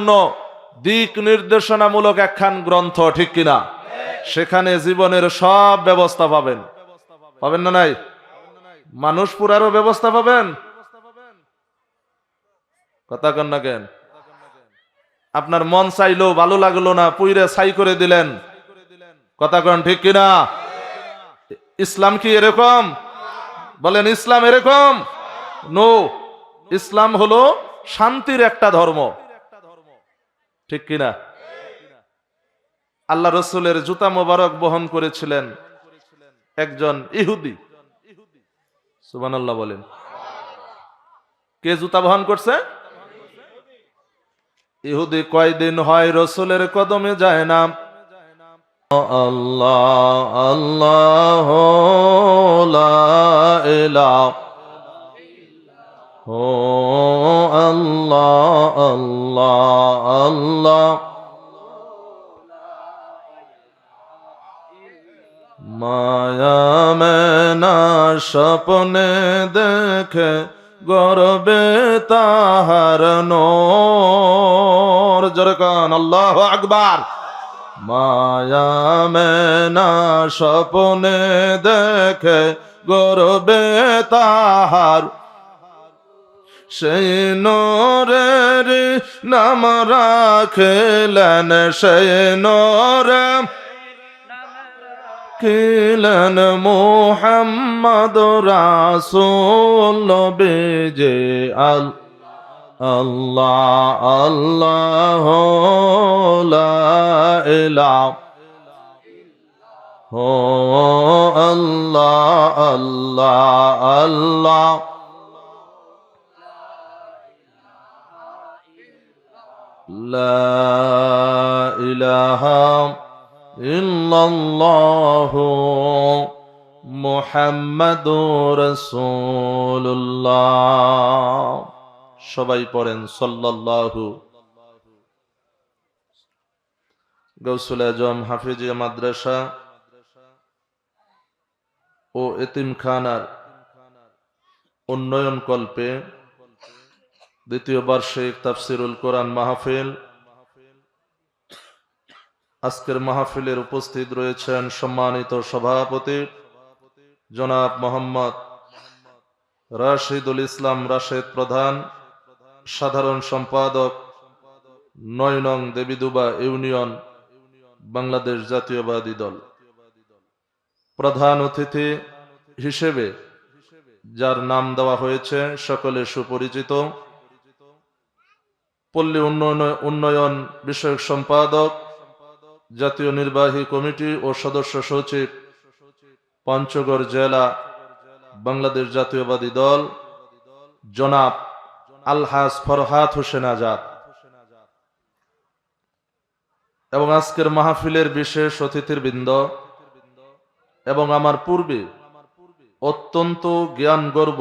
জন্য দিক নির্দেশনামূলক একখান গ্রন্থ, ঠিক কিনা? সেখানে জীবনের সব ব্যবস্থা পাবেন। পাবেন না? নাই মানুষ পুরারও ব্যবস্থা পাবেন। কথা কন না কেন? আপনার মন চাইলো, ভালো লাগলো না, পুইরে ছাই করে দিলেন। কথা কন ঠিক কিনা? ইসলাম কি এরকম? বলেন, ইসলাম এরকম? নো। ইসলাম হলো শান্তির একটা ধর্ম, ঠিক কিনা? আল্লাহ রসুলের জুতা মোবারক বহন করেছিলেন একজন ইহুদি। সুবহানাল্লাহ বলেন। কে জুতা বহন করছে? ইহুদি। কয়দিন হয় রসুলের কদমে যায় না। আল্লাহ আল্লাহ লা ইলাহা আল্লাহ আল্লাহ আল্লাহ মায়া মেনা স্বপ্নে দেখে গর্বে তাহার নূর। জরকান আল্লাহু আকবার। মায়া মেনা স্বপ্নে দেখে গর্বে তাহার, সেই নূরের নাম রাখিলেন, সেই নূরে কিলেন মুহাম্মদ রাসূল বেজে আল্লাহ আল্লাহ লা ইলাহা আল্লাহ আল্লাহ আল্লাহ লা ইলাহা ইল্লাল্লাহু মুহাম্মাদুর রাসূলুল্লাহ। সবাই পড়েন সাল্লাল্লাহু। গাউসুল আজম হাফিজিয়া মাদ্রাসা ও এতিমখানার উন্নয়ন কল্পে দ্বিতীয় বার্ষিক তাফসিরুল কোরআন মাহফিল। আজকের মাহফিলের উপস্থিত রয়েছেন সম্মানিত সভাপতি জনাব মোহাম্মদ রাশিদুল ইসলাম রাশেদ প্রধান, সাধারণ সম্পাদক ৯ নং দেবীদুবা ইউনিয়ন, বাংলাদেশ জাতীয়বাদী দল। প্রধান অতিথি হিসেবে যার নাম দেওয়া হয়েছে সকলে সুপরিচিত, পল্লী উন্নয়ন বিষয়ক সম্পাদক, জাতীয় নির্বাহী কমিটি ও সদস্য সচিব, পঞ্চগড় জেলা, বাংলাদেশ জাতীয়বাদী দল, জনাব আলহাজ ফরহাদ হোসেন আজাদ। এবং আজকের মাহফিলের বিশেষ অতিথিবৃন্দ এবং আমার পূর্বে অত্যন্ত জ্ঞান গর্ব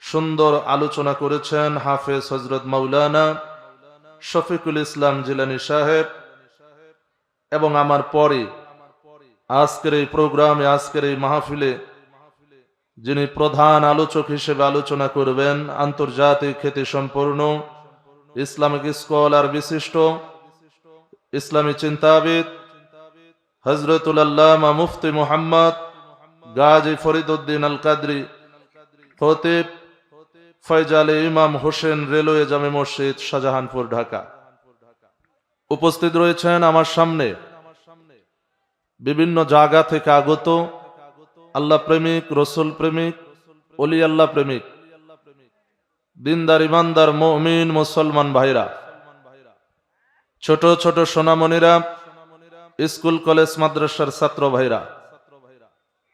সুন্দর আলোচনা করেছেন হাফেজ হযরত মাওলানা শফিকুল ইসলাম জিলানী সাহেব, এবং আমার পরে আজকের এই প্রোগ্রামে, আজকের এই মাহফিলে যিনি প্রধান আলোচক হিসেবে আলোচনা করবেন, আন্তর্জাতিক খ্যাতি সম্পন্ন ইসলামিক স্কলার, বিশিষ্ট ইসলামী চিন্তাবিদ হযরতুল আল্লামা মুফতি মুহাম্মদ গাজী ফরিদউদ্দিন আল কাদরি, খতিব ফয়জালে ইমাম হোসেন, রেলওয়ে জামে মসজিদ, শাহজাহানপুর, ঢাকা। উপস্থিত রয়েছেন আমার সামনে বিভিন্ন জায়গা থেকে আগত আল্লাহ প্রেমিক, রসুল প্রেমিক, ওলি আল্লাহ প্রেমিক, দিনদার ইমানদার মুমিন মুসলমান ভাইরা, ছোট ছোট সোনামণিরা, স্কুল কলেজ মাদ্রাসার ছাত্র ভাইরা,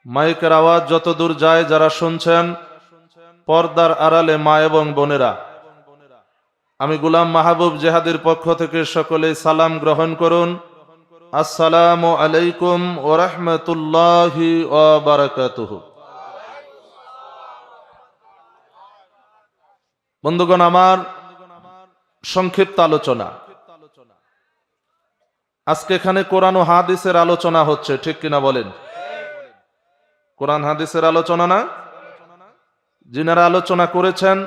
মাইকের আওয়াজ যত দূর যায় যারা শুনছেন, পর্দার আড়ালে মা এবং বোনেরা, আমি গোলাম মাহবুব জেহাদের পক্ষ থেকে সকলে সালাম গ্রহণ করুন। আসসালামু আলাইকুম ওয়া রাহমাতুল্লাহি ওয়া বারাকাতুহু। বন্ধুগণ, আমার সংক্ষিপ্ত আলোচনা আজকে এখানে কোরআন ও হাদিসের আলোচনা হচ্ছে, ঠিক কিনা বলেন? কোরআন হাদিসের আলোচনা না? যিনারা আলোচনা করেছেন,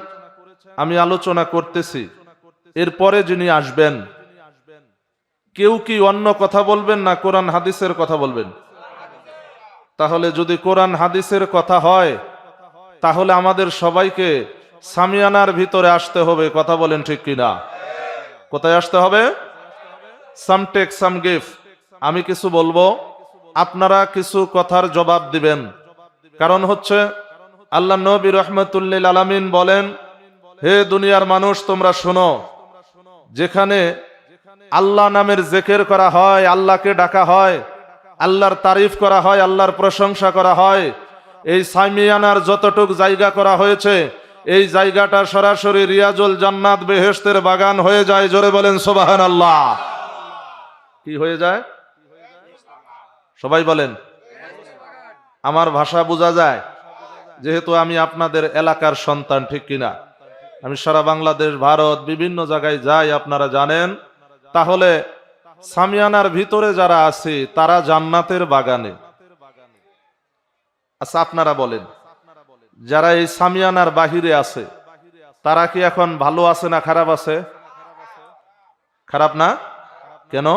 আমি আলোচনা করতেছি, এরপরে যিনি আসবেন, কেউ কি অন্য কথা বলবেন না কোরআন হাদিসের কথা বলবেন? তাহলে যদি কোরআন হাদিসের কথা হয়, তাহলে আমাদের সবাইকে সামিয়ানার ভিতরে আসতে হবে। কথা বলেন ঠিক কিনা? কোথায় আসতে হবে? সাম টেক সাম গিভ। আমি কিছু বলবো, আপনারা কিছু কথার জবাব দিবেন। কারণ হচ্ছে আল্লাহ নবী রহমতুল্লিল আলামিন বলেন, হে দুনিয়ার মানুষ তোমরা শোনো, যেখানে আল্লাহ নামের জিকির করা হয়, আল্লাহকে ডাকা হয়, আল্লাহর তারিফ করা হয়, আল্লাহর প্রশংসা করা হয়, এই সামিয়ানার যতটুক জায়গা করা হয়েছে, এই জায়গাটা সরাসরি রিয়াজুল জান্নাত, বেহেশতের বাগান হয়ে যায়। জোরে বলেন সুবহানাল্লাহ। কি হয়ে যায়? সবাই বলেন। আমার ভাষা বোঝা যায়, যেহেতু আমি আপনাদের এলাকার সন্তান, ঠিক কিনা? আমি সারা বাংলাদেশ, ভারত, বিভিন্ন জায়গায় যাই, আপনারা জানেন। তাহলে সামিয়ানার ভিতরে যারা আছে তারা জান্নাতের বাগানে। আচ্ছা আপনারা বলেন, যারা এই সামিয়ানার বাহিরে আছে তারা কি এখন ভালো আছে না খারাপ আছে? খারাপ না? কেন?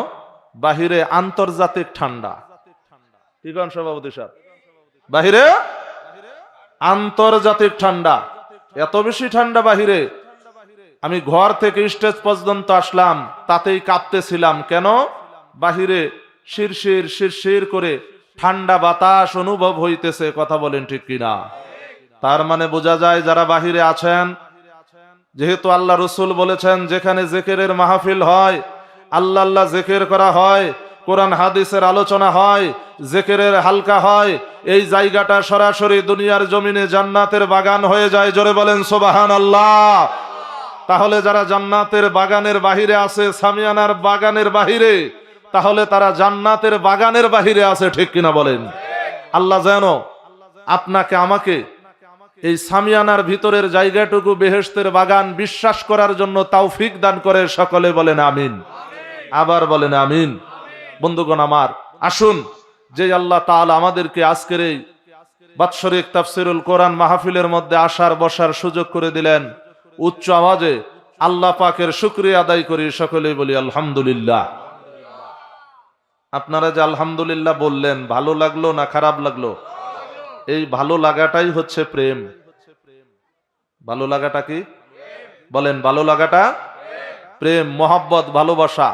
বাহিরে আন্তর্জাতিক ঠান্ডা। কি কোন সভাপতি সাহেব? বাহিরে আন্তর্জাতিক ঠান্ডা, এত বেশি ঠান্ডা বাহিরে, আমি ঘর থেকে স্টেজ পর্যন্ত আসলাম তাতেই কাঁপতেছিলাম। কেন? বাহিরে শিরশির শিরশির করে ঠান্ডা বাতাস অনুভব হইতেছে। কথা বলেন ঠিক কিনা? তার মানে বোঝা যায় যারা বাহিরে আছেন, যেহেতু আল্লাহ রসুল বলেছেন যেখানে জিকিরের মাহফিল হয়, আল্লাহ আল্লাহ জিকির করা হয়, কোরআন হাদিসের আলোচনা হয়, জিকিরের হালকা হয়, এই জায়গাটা সরাসরি দুনিয়ার জমিনে জান্নাতের বাগান হয়ে যায়। জোরে বলেন সুবহানাল্লাহ। তাহলে যারা জান্নাতের বাগানের বাহিরে আছে, সামিয়ানার বাগানের বাহিরে, তাহলে তারা জান্নাতের বাগানের বাহিরে আছে। ঠিক কিনা বলেন? আল্লাহ যেন আপনাকে আমাকে এই সামিয়ানার ভিতরের জায়গাটুকু বেহেশতের বাগান বিশ্বাস করার জন্য তৌফিক দান করে। সকলে বলেন আমিন। আবার বলেন আমিন। বন্ধুগণ আমার, আসুন যে আল্লাহ তাআলা আমাদেরকে আজকের এই বাৎসরিক তাফসীরুল কোরআন মাহফিলের মধ্যে আসার বসার সুযোগ করে দিলেন, উচ্চ আওয়াজে আল্লাহ পাকের শুকরিয়া আদায় করি। সকলেই বলি আলহামদুলিল্লাহ। আপনারা যে আলহামদুলিল্লাহ বললেন, ভালো লাগলো না খারাপ লাগলো? এই ভালো লাগাটাই হচ্ছে প্রেম। ভালো লাগাটা কি? বলেন। ভালো লাগাটা প্রেম, মহব্বত, ভালোবাসা।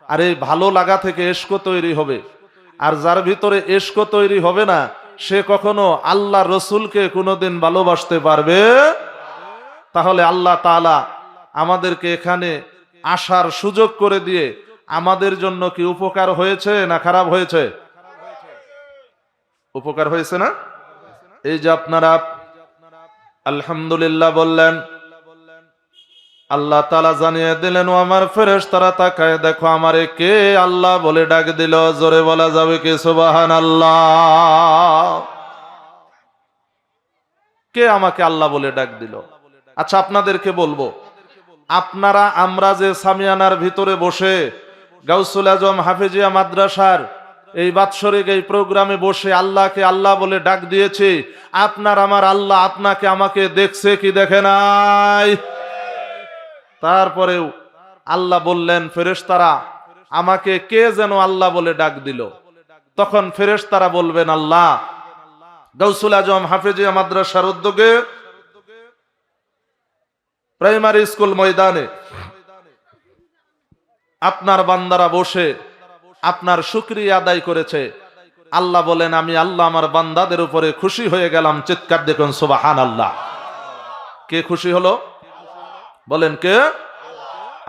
আর এই ভালো লাগা থেকে ইশক তৈরি হবে। আর যার ভিতরে ইশক তৈরি হবে না, সে কখনো আল্লাহ রসুলকে কোনোদিন ভালোবাসতে পারবে। তাহলে আল্লাহ তাআলা আমাদেরকে এখানে আসার সুযোগ করে দিয়ে আমাদের জন্য কি উপকার হয়েছে না খারাপ হয়েছে? উপকার হয়েছে না? এই যে আপনারা আলহামদুলিল্লাহ বললেন, আল্লাহ তাআলা জানিয়ে দিলেন, ও আমার ফেরেশতারা তাকায় দেখো আমারে কে আল্লাহ বলে ডাক দিল। জোরে বলা যাবে কি সুবহানাল্লাহ? কে আমাকে আল্লাহ বলে ডাক দিল? আচ্ছা আপনাদেরকে বলবো, আপনারা আমরা যে সামিয়ানার ভিতরে বসে গাউসুল আজম হাফেজিয়া মাদ্রাসার এই বাৎসরিক এই প্রোগ্রামে বসে আল্লাহকে আল্লাহ বলে ডাক দিয়েছি, আপনার আমার আল্লাহ আপনাকে আমাকে দেখছে কি দেখে নাই? তারপরেও আল্লাহ বললেন, ফেরেশতারা আমাকে কে যেন আল্লাহ বলে ডাক দিল। তখন ফেরেশতারা বলবেন, আল্লাহ গাউসুল আজম হাফেজিয়া মাদ্রাসার উদ্যোগে প্রাইমারি স্কুল ময়দানে আপনার বান্দারা বসে আপনার শুকরিয়া আদায় করেছে। আল্লাহ বলেন, আমি আল্লাহ আমার বান্দাদের উপরে খুশি হয়ে গেলাম। চিৎকার দেখুন সুবহানাল্লাহ। কে খুশি হলো? বলেন কে?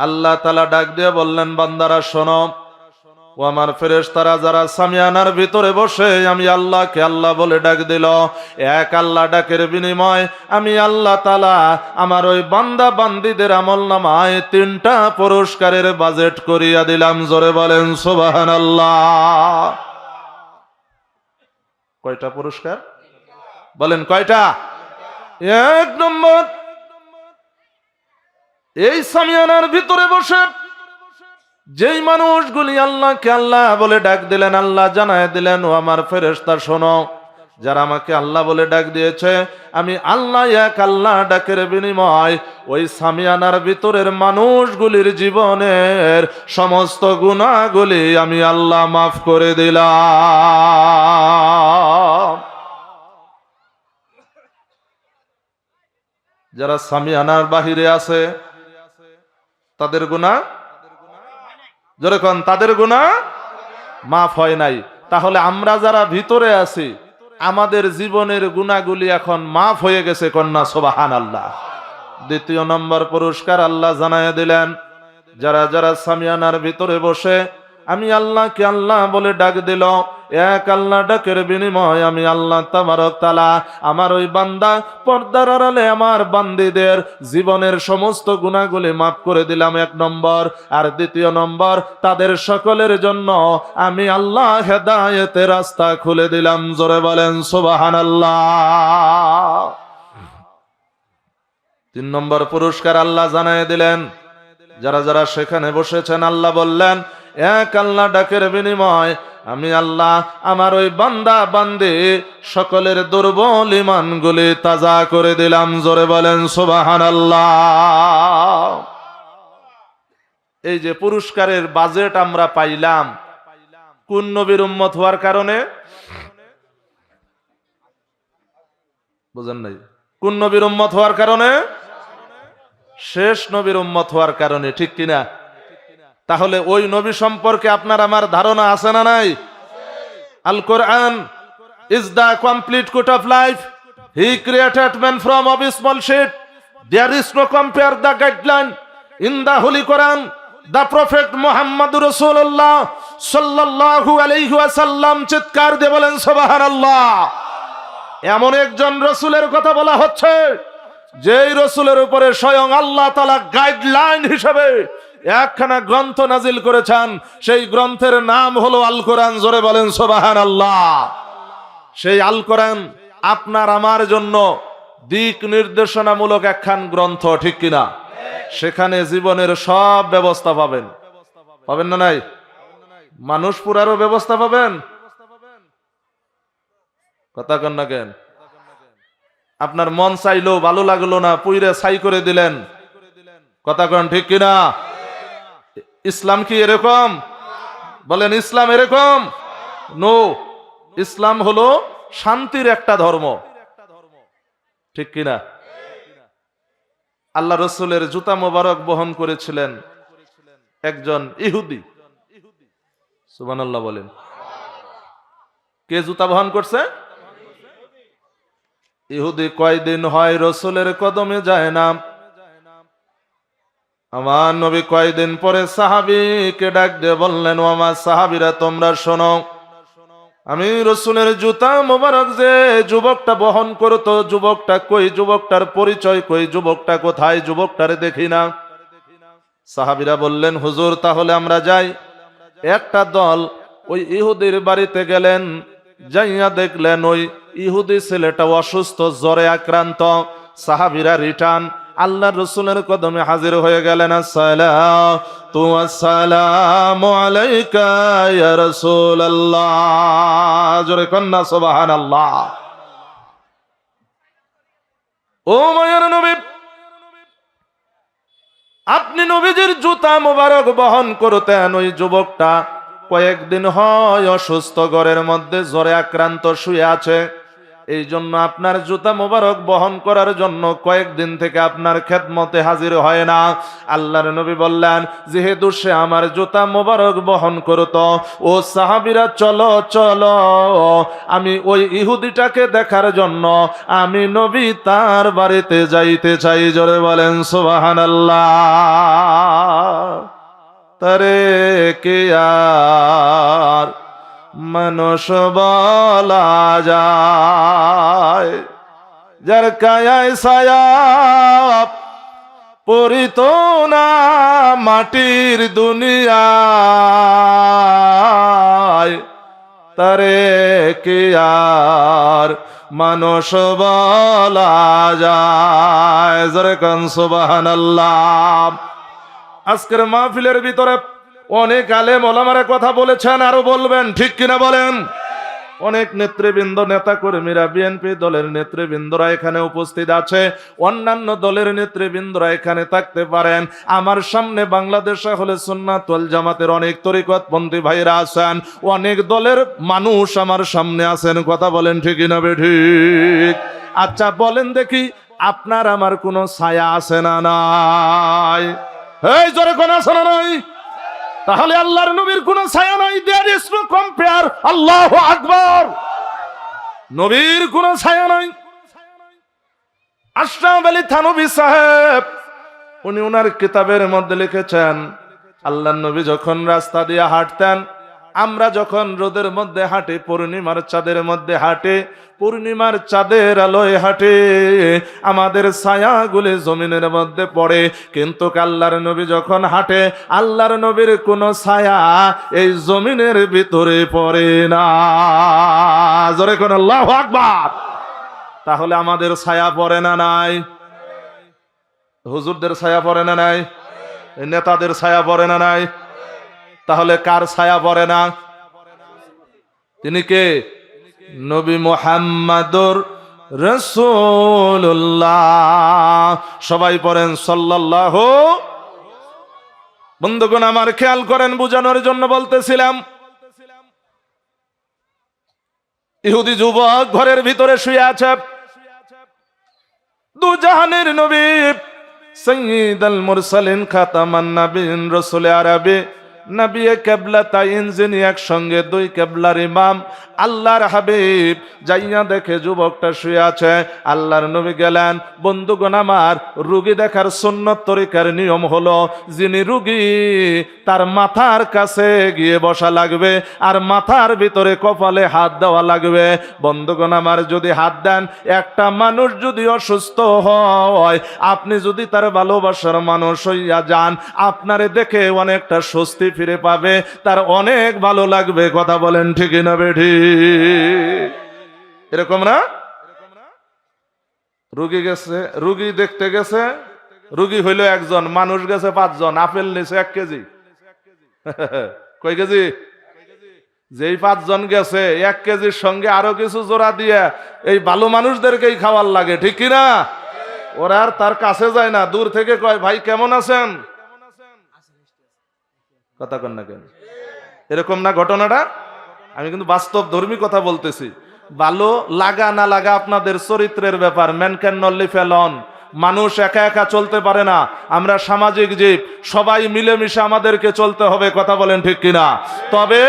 আল্লাহ তাআলা ডাক দিয়ে বললেন, বান্দারা শোনো, ও আমার ফেরেশতারা যারা সামিয়ানার ভিতরে বসে আমি আল্লাহকে আল্লাহ বলে ডাক দিল, এক আল্লাহ ডাকের বিনিময় আমি আল্লাহ তাআলা আমার ওই বান্দা বান্দীদের আমলনামায় 3টা পুরস্কারের বাজেট করিয়া দিলাম। জোরে বলেন সুবহানাল্লাহ। কয়টা পুরস্কার? বলেন কয়টা? 1 নম্বর, এই সামিয়ানার ভিতরে বসে যেই মানুষগুলি আল্লাহকে আল্লাহ বলে ডাক দিলেন, আল্লাহ জানায় দিলেন, ও আমার ফেরেশতা শোনো, যারা আমাকে আল্লাহ বলে ডাক দিয়েছে, আমি আল্লাহ এক আল্লাহ ডাকের বিনিময় ওই সামিয়ানার ভিতরের মানুষগুলির জীবনের সমস্ত গুনাহগুলি আমি আল্লাহ মাফ করে দিলাম। যারা সামিয়ানার বাহিরে আছে তাদের গুনাহ, যেরকম তাদের গুনাহ মাফ হয় নাই। তাহলে আমরা যারা ভিতরে আছি আমাদের জীবনের গুনাহগুলি এখন মাফ হয়ে গেছে, কন্যা সুবহানাল্লাহ। দ্বিতীয় নম্বর পুরস্কার আল্লাহ জানায় দিলেন, যারা যারা সামিয়ানার ভিতরে বসে আমি আল্লাহকে আল্লাহ বলে ডাক দিল, এক আল্লাহ ডাকের বিনিময় আমি আল্লাহ তাবারক তাআলা আমার ওই বান্দা পর্দার আড়ালে আমার বান্দীদের জীবনের সমস্ত গুনাহগুলি মাফ করে দিলাম, এক নম্বর। আর দ্বিতীয় নম্বর, তাদের সকলের জন্য আমি আল্লাহ হেদায়েতের রাস্তা খুলে দিলাম। জোরে বলেন সুবহানাল্লাহ। তিন নম্বর পুরস্কার আল্লাহ জানায় দিলেন, যারা যারা সেখানে বসেছেন আল্লাহ বললেন, এক আল্লাহ ডাকের বিনিময় আমি আল্লাহ আমার ওই বান্দা বান্দে সকলের দুর্বল ঈমানগুলি তাজা করে দিলাম। জোরে বলেন সুবহানাল্লাহ। এই যে পুরস্কারের বাজেট আমরা পাইলাম কোন নবীর উম্মত হওয়ার কারণে? বুঝেন নাই? কোন নবীর উম্মত হওয়ার কারণে? শেষ নবীর উম্মত হওয়ার কারণে, ঠিক কিনা? তাহলে ওই নবী সম্পর্কে আপনার আমার ধারণা আছে না নাই? আল কোরআন is the complete code of life. He created man from a small sheet. There is no compare the guideline in the Holy Quran. The Prophet Muhammad Rasulullah sallallahu alayhi wa sallam চিৎকার দিয়ে বলেন সুবহানাল্লাহ। এমন একজন রসুলের কথা বলা হচ্ছে যেই রসুলের উপরে স্বয়ং আল্লাহ তাআলা গাইডলাইন হিসেবে একখানা গ্রন্থ নাজিল করেছেন, সেই গ্রন্থের নাম হলো আল কোরআন। জোরে বলেন সুবহানাল্লাহ। সেই আল কোরআন আপনার আমার জন্য দিক নির্দেশনামূলক একখান গ্রন্থ, ঠিক কিনা? সেখানে জীবনের সব ব্যবস্থা পাবেন, পাবেন না নাই? মানুষ পুরারও ব্যবস্থা পাবেন, কথা কন না কেন? আপনার মন চাইলো, ভালো লাগলো না, পুইরে ছাই করে দিলেন, কথা কন ঠিক কিনা? ইসলাম কি এরকম? বলেন ইসলাম এরকম? নো, ইসলাম হলো শান্তির একটা ধর্ম, ঠিক কিনা? আল্লাহ রসুলের জুতা মোবারক বহন করেছিলেন একজন ইহুদি। সুবহানাল্লাহ বলেন। কে জুতা বহন করছে? ইহুদি। কয়দিন হয় রসুলের কদমে যায় না। আমার নবী কয়দিন পরে সাহাবীকে ডাক দিয়ে বললেন, ও আমার সাহাবীরা তোমরা শোনো, আমি রসুলের জুতা মোবারক যে যুবকটা বহন করতো, যুবকটা কই? যুবকটার পরিচয় কই? যুবকটা কোথায়? যুবকটারে দেখি না। সাহাবীরা বললেন, হুজুর তাহলে আমরা যাই। একটা দল ওই ইহুদির বাড়িতে গেলেন, যাইয়া দেখলেন ওই ইহুদি ছেলেটা অসুস্থ, জ্বরে আক্রান্ত। সাহাবীরা রিটার্ন আল্লাহ রসুলের কদমে হাজির হয়ে গেলেন। আসসালামু আলাইকা ইয়া রাসূলুল্লাহ। জোরে কন্না সুবহানাল্লাহ। ও মায়ের নবী, আপনি নবীজির জুতা মোবারক বহন করতেন। ওই যুবকটা কয়েকদিন হয় অসুস্থ, ঘরের মধ্যে জ্বরে আক্রান্ত শুয়ে আছে। এই জন্য আপনার জুতা মোবারক বহন করার জন্য কয়েকদিন থেকে আপনার খেদমতে হাজির হয় না। আল্লাহর নবী বললেন, যেহেতু সে আমার জুতা মোবারক বহন করত, ও সাহাবীরা চলো চলো, আমি ওই ইহুদিটাকে দেখার জন্য আমি নবী তার বাড়িতে যাইতে চাই। জোরে বলেন সুবহানাল্লাহ। তারে কে আর মানুষ বলা যায়, যার কায়ায় ছায়া পরিত না মাটির দুনিয়ায়, তারে কে আর মানুষ বলা যায়। জোরে কোন সুবহানাল্লাহ। আজকের মাহফিলের ভিতরে অনেক আলেম ওলামারা কথা বলেছেন, আরো বলবেন, ঠিক কিনা বলেন? অনেক নেতৃবৃন্দ, নেতা কর্মীরা, বিএনপি দলের নেতৃবৃন্দরা এখানে উপস্থিত আছে, অন্যান্য দলের নেতৃবৃন্দরা এখানে থাকতে পারেন। আমার সামনে বাংলাদেশ আহলে সুন্নাত ওয়াল জামাতের অনেক তরিকতপন্থী ভাইরা আছেন, অনেক দলের মানুষ আমার সামনে আছেন। কথা বলেন ঠিক না বেঠিক? আচ্ছা বলেন দেখি, আপনার আমার কোনো ছায়া আছে না নাই? এই জোরে কোন আছে না নাই? তাহলে আল্লাহর নবীর কোন ছায়া নাই। There is no compare. আল্লাহু আকবার। নবীর কোন ছায়া নাই। আশরাফ আলী থানভী সাহেব উনি ওনার কিতাবের মধ্যে লিখেছেন, আল্লাহর নবী যখন রাস্তা দিয়ে হাঁটতেন, আমরা যখন রোদের মধ্যে হাঁটি, পূর্ণিমার চাঁদের মধ্যে হাঁটে, পূর্ণিমার চাঁদের আলোয় হাঁটে, আমাদের ছায়াগুলি জমিনের মধ্যে পড়ে। কিন্তু আল্লাহর নবী যখন হাঁটে, আল্লাহর নবীর কোনো ছায়া এই জমিনের ভিতরে পড়ে না। জোরে কোন আল্লাহু আকবার। তাহলে আমাদের ছায়া পড়ে না নাই? হুজুরদের ছায়া পড়ে না নাই? নেতাদের ছায়া পড়ে না নাই? তাহলে কার ছায়া পড়ে না? তিনি কে? নবী মুহাম্মাদুর রাসূলুল্লাহ। সবাই পড়েন সাল্লাল্লাহু। বন্ধুগণ আমার খেয়াল করেন, বুঝানোর জন্য বলতেছিলাম। ইহুদি যুবক ঘরের ভিতরে শুয়ে আছে, দু জাহানের নবী সাইয়্যিদুল মুরসালিন খাতামান নাবিয়িন রাসূলে আরবি নবী কিবলাতাইন, যিনি একসঙ্গে দুই কিবলার ইমাম, আল্লাহর হাবিব যাইয়া দেখে যুবকটা শুয়ে আছে। আল্লাহর নবী গেলেন। বন্ধুগণ আমার, রোগী দেখার সুন্নত তরিকার নিয়ম হলো, যিনি রোগী তার মাথার কাছে গিয়ে বসা লাগবে আর মাথার ভিতরে কপালে হাত দেওয়া লাগবে। বন্ধুগণ আমার, যদি হাত দেন, একটা মানুষ যদি অসুস্থ হয়, আপনি যদি তার ভালোবাসার মানুষ হইয়া যান, আপনারে দেখে অনেকটা স্বস্তি ফিরে পাবে, তার অনেক ভালো লাগবে। কথা বলেন ঠিক না বেঠিক? এরকম না? রোগী গেছে, রোগী দেখতে গেছে, রোগী হইল একজন, মানুষ গেছে 5 জন, আপেল নিছে 1 কেজি। কয় কেজি? যেই 5 জন গেছে, 1 কেজির সঙ্গে আরো কিছু জোড়া দিয়ে এই ভালো মানুষদেরকেই খাওয়ার লাগে, ঠিক কিনা? ওরা আর তার কাছে যায় না, দূর থেকে কয়, ভাই কেমন আছেন? কথা কন না কেন? এরকম না ঘটনাটা? আমি কিন্তু বাস্তব ধর্মী কথা বলতেছি। ভালো লাগা না লাগা আপনাদের চরিত্রের ব্যাপার। Man can not live alone. মানুষ একা একা চলতে পারে না, আমরা সামাজিক জীব, সবাই মিলেমিশে আমাদেরকে চলতে হবে। কথা বলেন ঠিক কিনা? তবে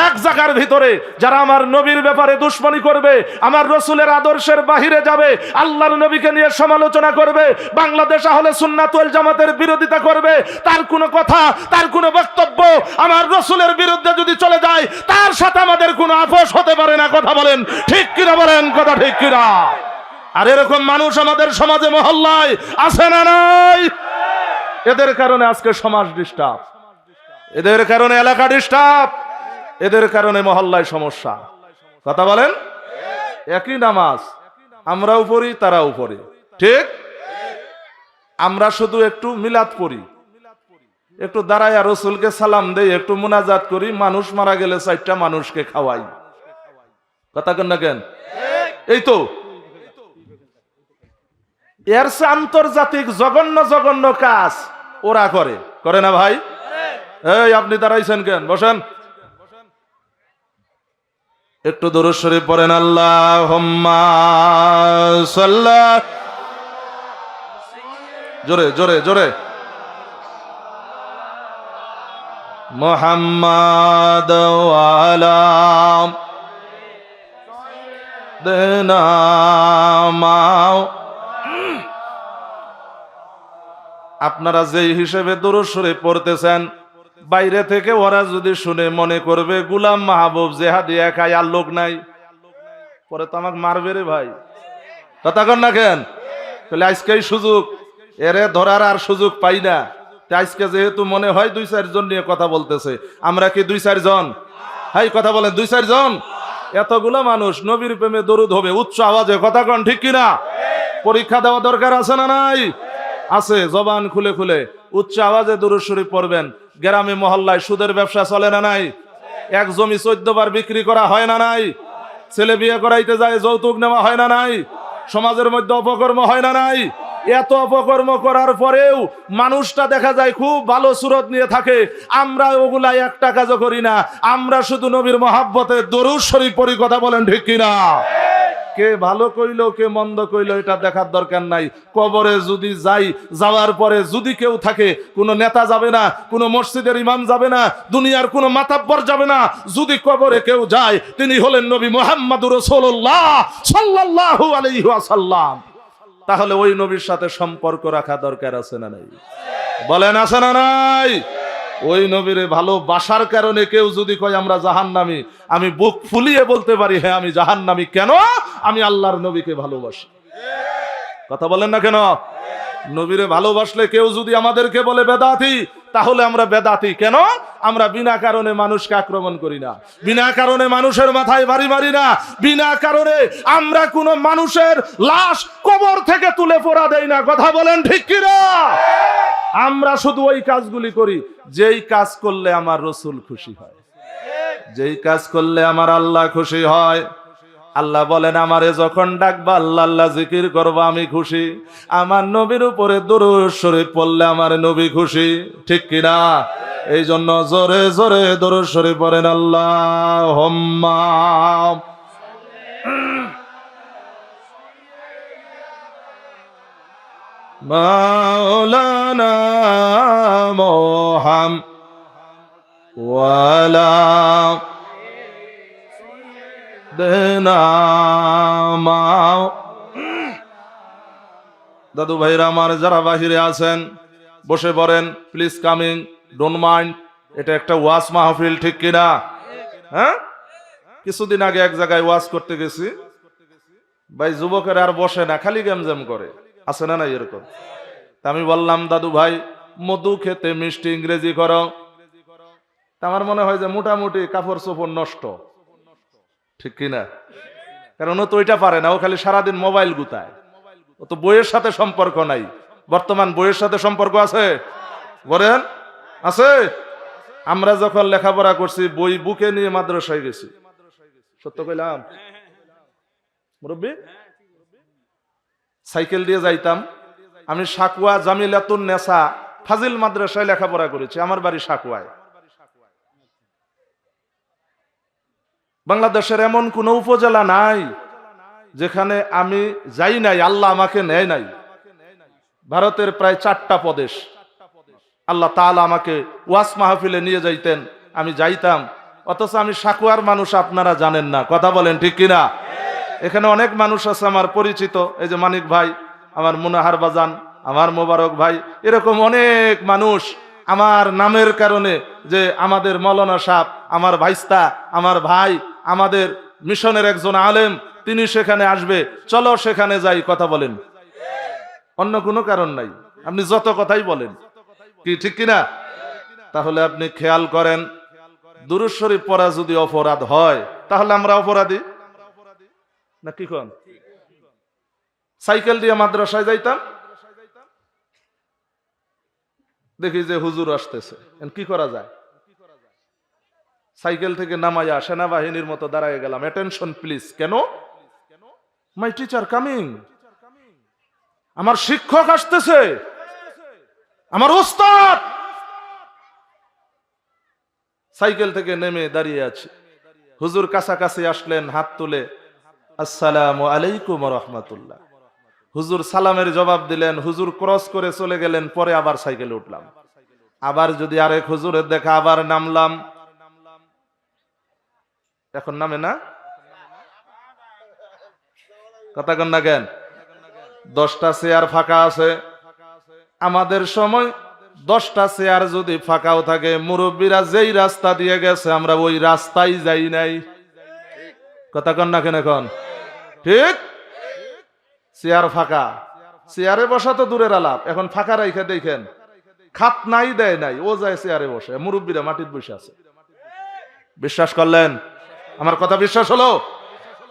এক জায়গার ভিতরে যারা আমার নবীর ব্যাপারে দুশ্মনী করবে, আমার রসুলের আদর্শের বাহিরে যাবে, আল্লাহর নবীকে নিয়ে সমালোচনা করবে, বাংলাদেশ আহলে সুন্নাত ওয়াল জামাতের বিরোধিতা করবে, তার কোনো কথা, তার কোনো বক্তব্য আমার রসুলের বিরুদ্ধে যদি চলে যায়, তার সাথে আমাদের কোনো আপোষ হতে পারে না। কথা বলেন ঠিক কিনা? বলেন কথা ঠিক কিনা? আর এরকম মানুষ আমাদের সমাজে মহল্লায় আছে না নাই? এদের কারণে আজকে সমাজ ডিস্টার্ব, এদের কারণে এলাকা ডিস্টার্ব, এদের কারণে মহল্লায় সমস্যা। কথা বলেন? একই নামাজ আমরাও পড়ি, তারাও পড়ি, ঠিক? আমরা শুধু একটু মিলাদ পড়ি, একটু দাঁড়ায় রাসূলকে সালাম দেই, একটু মুনাজাত করি, মানুষ মারা গেলে 4টা মানুষকে খাওয়াই। কথা কেন না কেন? এই তো এর চেয়ে আন্তর্জাতিক জঘন্য জঘন্য কাজ ওরা করে, করে না ভাই? এই আপনি দাঁড়াইছেন কেন? বসেন। একটু দরুদ শরীফ পড়েন। আল্লাহুম্মা সাল্লি, জোরে জোরে জোরে, মুহাম্মাদ ওয়া আলা দেনা মাও। আপনারা যেই হিসেবে দরুদ শরীফ পড়তেছেন, বাইরে থেকে ওরা যদি শুনে মনে করবে গোলাম মাহবুব জেহাদি একাই, আর লোক নাই, পরে তো আমাকে মারবে রে ভাই। কথা কন না কেন? তাহলে আজকেই সুযোগ, এরে ধরার আর সুযোগ পাই না। আজকে যেহেতু মনে হয় 2-4 জন নিয়ে কথা বলতেছে, আমরা কি 2-4 জন? হাই কথা বলেন, 2-4 জন? এতগুলো মানুষ নবীর প্রেমে দরুদ হবে উচ্চ আওয়াজে। কথা কন ঠিক কিনা? পরীক্ষা দেওয়া দরকার আছে না নাই? আছে। জবান খুলে খুলে উচ্চ আওয়াজে দরুদ শরীফ পড়বেন। গ্রামে মহল্লায় সুদের ব্যবসা চলে না নাই? এক জমি 14 বার বিক্রি করা হয় না নাই? ছেলে বিয়ে করাইতে যায় যৌতুক নেওয়া হয় না নাই? সমাজের মধ্যে অপকর্ম হয় না নাই? এত অপকর্ম করার পরেও মানুষটা দেখা যায় খুব ভালো সুরত নিয়ে থাকে। আমরা ওগুলা একটা কাজও করি না, আমরা শুধু নবীর মহাব্বতে দরুদ শরীফ পড়ি। কথা বলেন ঠিক কিনা? কে ভালো কইলো কে মন্দ কইলো এটা দেখার দরকার নাই। কবরে যদি যাই, যাওয়ার পরে যদি কেউ থাকে, কোনো নেতা যাবে না, কোনো মসজিদের ইমাম যাবে না, দুনিয়ার কোনো মাতাব্বর যাবে না। যদি কবরে কেউ যায়, তিনি হলেন নবী মুহাম্মদুর রাসূলুল্লাহ সাল্লাল্লাহু আলাইহি ওয়াসাল্লাম। তাহলে ওই নবীর সাথে সম্পর্ক রাখা দরকার আছে না নাই? বলেন আছে না নাই? ওই নবীরে ভালোবাসার কারণে কেউ যদি কয় আমরা জাহান্নামী, আমি বুক ফুলিয়ে বলতে পারি হ্যাঁ আমি জাহান্নামী। কেন? আমি আল্লাহর নবীকে ভালোবাসি। কথা বলেন না কেন? নবীরে ভালোবাসলে কেউ যদি আমাদেরকে বলে বেদাতি, তাহলে আমরা বেদাতি। কেন? আমরা বিনা কারণে মানুষকে আক্রমণ করি না, বিনা কারণে মানুষের মাথায় বাড়ি মারি না, বিনা কারণে আমরা কোনো মানুষের লাশ কবর থেকে তুলে পোড়া দেই না। কথা বলেন ঠিক কিনা? আমরা শুধু ওই কাজগুলি করি যেই কাজ করলে আমার রসুল খুশি হয়, যেই কাজ করলে আমার আল্লাহ খুশি হয়। আল্লাহ বলেন আমারে যখন ডাকবা আল্লাহ আল্লাহ জিকির করবা আমি খুশি। আমার নবীর উপরে দরুদ শরীফ পড়লে আমার নবী খুশি। ঠিক কিনা? এই জন্য জোরে জোরে দরুদ শরীফ পড়েন আল্লাহুম্মা মাওলানা মুহাম্মদ ওয়ালা দাদু ভাইরা আমার যারা বাহিরে আছেন বসে পড়েন, প্লিজ কামিং, ডোন্ট মাইন্ড। এটা একটা ওয়াজ মাহফিল। ঠিক কিনা? হ্যাঁ, কিছুদিন আগে এক জায়গায় ওয়াজ করতে গেছি, ভাই যুবকের আর বসে না, খালি গেমজেম করে। আছে না নাই এরকম? তা আমি বললাম দাদু ভাই মধু খেতে মিষ্টি ইংরেজি করো। তা আমার মনে হয় যে মোটামুটি কাপড় চোপড় নষ্ট। ঠিক কিনা? কারণ ও তো ওইটা পারে না, ও খালি সারাদিন মোবাইল গুতায়। ও তো বইয়ের সাথে সম্পর্ক নাই। বর্তমান বইয়ের সাথে সম্পর্ক আছে? বলেন আছে? আমরা যখন লেখাপড়া করছি বই বুকে নিয়ে মাদ্রাসায় গেছি। সত্য কইলাম মুরব্বী? সাইকেল দিয়ে যাইতাম। আমি সাকুয়া জামিলাতুন নেসা ফাজিল মাদ্রাসায় লেখাপড়া করেছি। আমার বাড়ি সাকুয়ায়। বাংলাদেশের এমন কোন উপজেলা নাই যেখানে আমি যাই নাই, আল্লাহ আমাকে নেয় নাই। ভারতের প্রায় 4টা প্রদেশ আল্লাহ তাআলা আমাকে ওয়াজ মাহফিলে নিয়ে যাইতেন, আমি যাইতাম। অথচ আমি সাকুয়ার মানুষ, আপনারা জানেন না। কথা বলেন ঠিক কিনা? এখানে অনেক মানুষ আছে আমার পরিচিত, এই যে মানিক ভাই, আমার মুনাহার বাজান, আমার মোবারক ভাই, এরকম অনেক মানুষ আমার নামের কারণে, যে আমাদের মৌলানা সাহেব, আমার ভাইস্তা, আমার ভাই, আমাদের মিশনের একজন আলেম, তিনি সেখানে আসবে, চলো সেখানে যাই। কথা বলেন, অন্য কোনো কারণ নাই। আপনি যত কথাই বলেন, কি ঠিক কিনা? তাহলে আপনি খেয়াল করেন, দুরূদ শরীফ পড়া যদি অপরাধ হয়, তাহলে আমরা অপরাধী না? কি কোন? সাইকেল দিয়ে মাদ্রাসায় যাইতাম, দেখি যে হুজুর আসতেছে, কি করা যায়? সাইকেল থেকে নামাইয়া সেনাবাহিনীর মতো দাঁড়ায় গেলাম। Attention please. কেন? মাই টিচার কামিং, আমার শিক্ষক আসতেছে, আমার ওস্তাদ। সাইকেল থেকে নেমে দাঁড়িয়ে আছি। হুজুর কাছাকাছি আসলেন, হাত তুলে আসসালামু আলাইকুম ওয়া রাহমাতুল্লাহ। হুজুর সালামের জবাব দিলেন, হুজুর ক্রস করে চলে গেলেন। পরে আবার সাইকেলে উঠলাম, আবার যদি আরেক হুজুরের দেখা, আবার নামলাম। এখন নামে না? কথা কন না কেন? 10টা চেয়ার ফাঁকা আছে। আমাদের সময় 10টা চেয়ার যদি ফাঁকাও থাকে, মুরব্বীরা যেই রাস্তা দিয়ে গেছে আমরা ওই রাস্তায় যাই নাই। কথা কন না কেন? এখন ঠিক চেয়ার ফাঁকা, চেয়ারে বসা তো দূরের আলাপ, এখন ফাঁকা রাইখে দেখেন খাত নাই দেয় নাই, ও যায় চেয়ারে বসে, মুরব্বীরা মাটির বসে আছে। বিশ্বাস করলেন? আমার কথা বিশ্বাস হলো?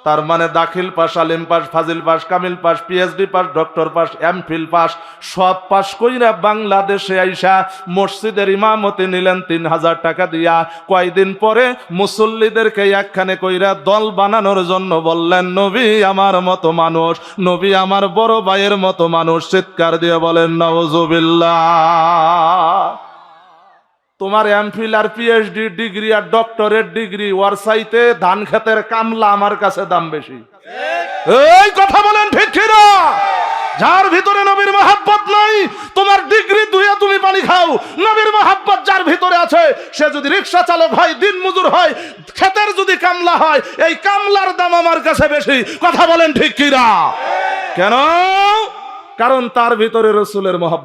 তার মানে দাখিল পাস, আলিম পাস, ফাজিল পাস, কামিল pass, PhD pass, doctor pass, MPhil pass, সব পাস কইরা বাংলাদেশে আইসা মসজিদের ইমামতি নিলেন 3000 টাকা দিয়া। কয়দিন পরে মুসল্লিদেরকে একখানে কইরা দল বানানোর জন্য বললেন, নবী আমার মতো মানুষ, নবী আমার বড় ভাইয়ের মতো মানুষ। চিৎকার দিয়ে বলেন নাউজুবিল্লাহ। তোমার এমফিল আর পিএইচডি ডিগ্রি আর ডক্টরেট ডিগ্রি ওর চাইতে ধান খেতের কামলা আমার কাছে দাম বেশি। এই কথা বলেন ঠিক কি না? যার ভিতরে নবীর মহব্বত নাই, তোমার ডিগ্রি দুইয়া তুমি পানি খাও। নবীর মহব্বত যার ভিতরে আছে, সে যদি রিকশা চালক হয়, দিন মজুর হয়, খেতের যদি কামলা হয়, এই কামলার দাম আমার কাছে বেশি। কথা বলেন ঠিক কি না? কেন? কারণ তার ভিতরে রাসূলের মহব্বত।